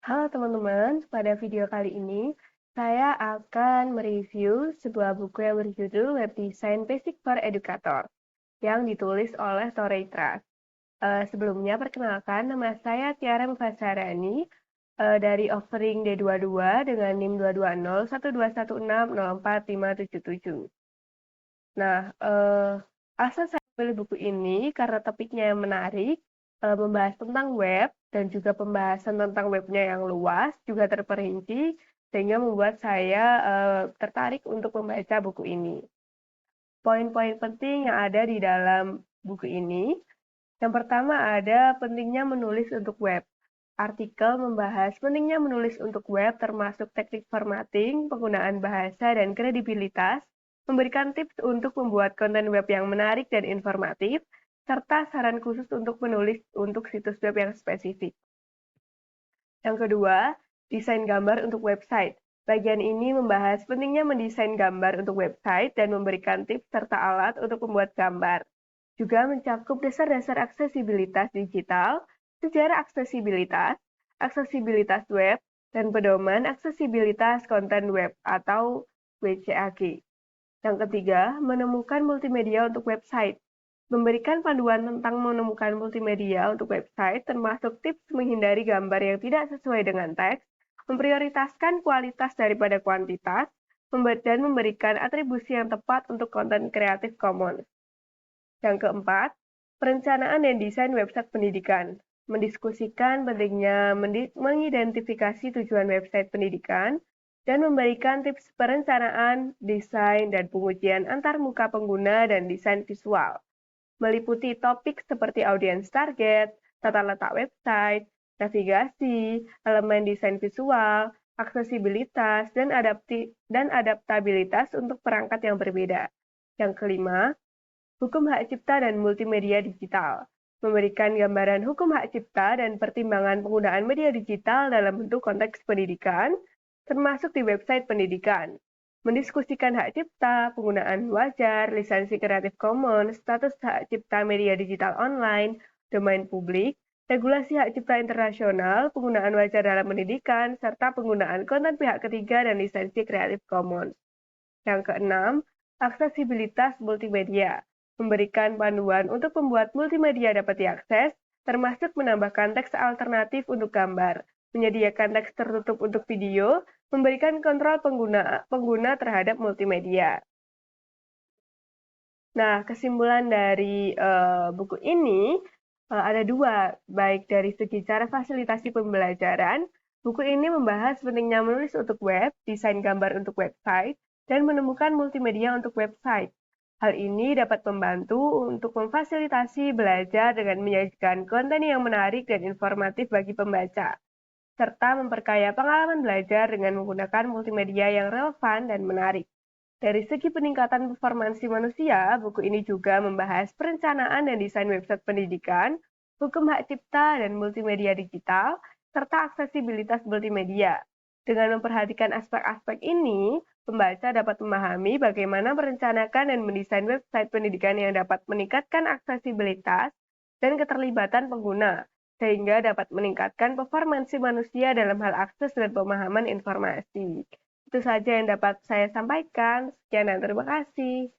Halo teman-teman, pada video kali ini saya akan mereview sebuah buku yang berjudul Web Design Basic for Educator yang ditulis oleh Torrey Trust. Sebelumnya perkenalkan, nama saya Tiara Mufasarani dari Offering D22 dengan NIM 22012160457. Nah, alasan saya pilih buku ini karena topiknya yang menarik, membahas tentang web, dan juga pembahasan tentang webnya yang luas, juga terperinci, sehingga membuat saya tertarik untuk membaca buku ini. Poin-poin penting yang ada di dalam buku ini, yang pertama ada pentingnya menulis untuk web. Artikel membahas pentingnya menulis untuk web termasuk teknik formatting, penggunaan bahasa, dan kredibilitas, memberikan tips untuk membuat konten web yang menarik dan informatif, serta saran khusus untuk menulis untuk situs web yang spesifik. Yang kedua, desain gambar untuk website. Bagian ini membahas pentingnya mendesain gambar untuk website dan memberikan tips serta alat untuk membuat gambar. Juga mencakup dasar-dasar aksesibilitas digital, sejarah aksesibilitas web, dan pedoman aksesibilitas konten web atau WCAG. Yang ketiga, menemukan multimedia untuk website. Memberikan panduan tentang menemukan multimedia untuk website, termasuk tips menghindari gambar yang tidak sesuai dengan teks, memprioritaskan kualitas daripada kuantitas, dan memberikan atribusi yang tepat untuk konten Creative Commons. Yang keempat, perencanaan dan desain website pendidikan. Mendiskusikan pentingnya mengidentifikasi tujuan website pendidikan dan memberikan tips perencanaan, desain, dan pengujian antar muka pengguna dan desain visual. Meliputi topik seperti audiens target, tata letak website, navigasi, elemen desain visual, aksesibilitas, dan adaptabilitas untuk perangkat yang berbeda. Yang kelima, hukum hak cipta dan multimedia digital. Memberikan gambaran hukum hak cipta dan pertimbangan penggunaan media digital dalam bentuk konteks pendidikan, termasuk di website pendidikan. Mendiskusikan hak cipta, penggunaan wajar, lisensi Creative Commons, status hak cipta media digital online, domain publik, regulasi hak cipta internasional, penggunaan wajar dalam pendidikan, serta penggunaan konten pihak ketiga dan lisensi Creative Commons. Yang keenam, aksesibilitas multimedia. Memberikan panduan untuk membuat multimedia dapat diakses, termasuk menambahkan teks alternatif untuk gambar, menyediakan teks tertutup untuk video, memberikan kontrol pengguna terhadap multimedia. Nah, kesimpulan dari buku ini ada dua, baik dari segi cara fasilitasi pembelajaran. Buku ini membahas pentingnya menulis untuk web, desain gambar untuk website, dan menemukan multimedia untuk website. Hal ini dapat membantu untuk memfasilitasi belajar dengan menyajikan konten yang menarik dan informatif bagi pembaca, serta memperkaya pengalaman belajar dengan menggunakan multimedia yang relevan dan menarik. Dari segi peningkatan performansi manusia, buku ini juga membahas perencanaan dan desain website pendidikan, hukum hak cipta dan multimedia digital, serta aksesibilitas multimedia. Dengan memperhatikan aspek-aspek ini, pembaca dapat memahami bagaimana merencanakan dan mendesain website pendidikan yang dapat meningkatkan aksesibilitas dan keterlibatan pengguna, sehingga dapat meningkatkan performansi manusia dalam hal akses dan pemahaman informasi. Itu saja yang dapat saya sampaikan. Sekian dan terima kasih.